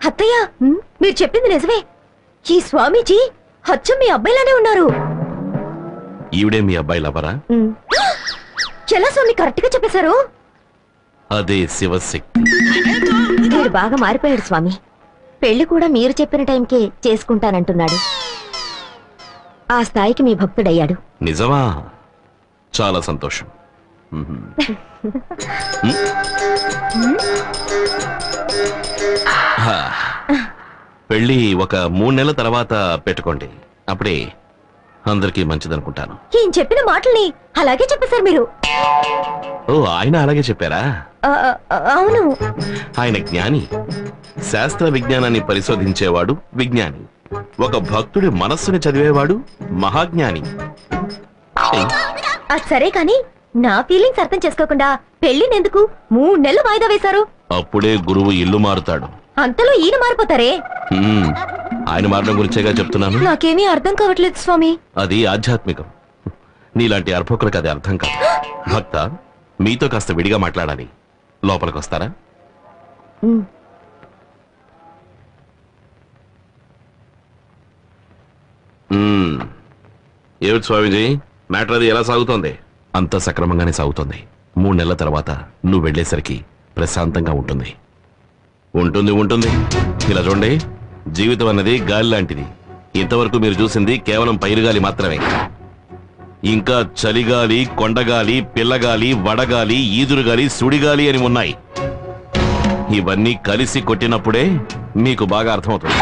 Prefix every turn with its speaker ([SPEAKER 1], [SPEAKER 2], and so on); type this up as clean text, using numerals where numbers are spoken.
[SPEAKER 1] అత్తయ్య, మీరు చెప్పింది నిజమే. ఈ స్వామీజీ అచ్చం మీ అబ్బాయిలానే ఉన్నారు.
[SPEAKER 2] ఈవిడే మీ అబ్బాయి లవరా?
[SPEAKER 1] ఎలా స్వామి కరెక్ట్ గా చెప్పేశారు?
[SPEAKER 2] అదే శివశక్తి.
[SPEAKER 1] మీరు బాగా మారిపోయాడు స్వామి. పెళ్లి కూడా మీరు చెప్పిన టైంకే చేసుకుంటానంటున్నాడు. ఆ స్థాయికి మీ భక్తుడయ్యాడు.
[SPEAKER 2] నిజమా? చాలా సంతోషం. పెళ్లి ఒక 3 నెలల తర్వాత పెట్టుకోండి. అప్పుడే అందరికీ మంచిదనుకుంటాను.
[SPEAKER 1] ఈయన చెప్పిన మాటల్ని అలాగే చెప్పేశారు మీరు.
[SPEAKER 2] ఓ, ఆయన అలాగే చెప్పారా?
[SPEAKER 1] అవును.
[SPEAKER 2] ఆయన జ్ఞాని. శాస్త్ర విజ్ఞానాన్ని పరిశోధించేవాడు విజ్ఞాని. ఒక భక్తుడి మనస్సుని చదివేవాడు మహాజ్ఞాని.
[SPEAKER 1] అది సరే కాని నా ఫీలింగ్స్ అర్థం చేసుకోకుండా పెళ్లినెందుకు 3 నెలలు వాయిదా వేశారు?
[SPEAKER 2] అప్పుడే గురువు ఇల్లు మారుతాడు.
[SPEAKER 1] అంతలో ఈయన మారిపోతారే?
[SPEAKER 2] ఆయన మారడం గురించేగా చెప్తున్నాను.
[SPEAKER 1] నాకేమీ అర్థం కావట్లేదు స్వామి.
[SPEAKER 2] అది ఆధ్యాత్మికం. నీలాంటి అర్భకులకు అది అర్థం కాదు. భక్త, మీతో కాస్త విడిగా మాట్లాడాలి. లోపలికి వస్తారా? ఏమిటి స్వామిజీ, మ్యాటర్ అది ఎలా సాగుతోంది? అంత సక్రమంగానే సాగుతోంది. 3 నెలల తర్వాత నువ్వు వెళ్లేసరికి ప్రశాంతంగా ఉంటుంది. ఉంటుంది ఉంటుంది. ఇలా చూడండి, జీవితం అన్నది గాలి లాంటిది. ఇంతవరకు మీరు చూసింది కేవలం పైరుగాలి మాత్రమే. ఇంకా చలిగాలి, కొండగాలి, పిల్లగాలి, వడగాలి, ఈదురుగాలి, సుడిగాలి అని ఉన్నాయి. ఇవన్నీ కలిసి కొట్టినప్పుడే మీకు బాగా అర్థమవుతుంది.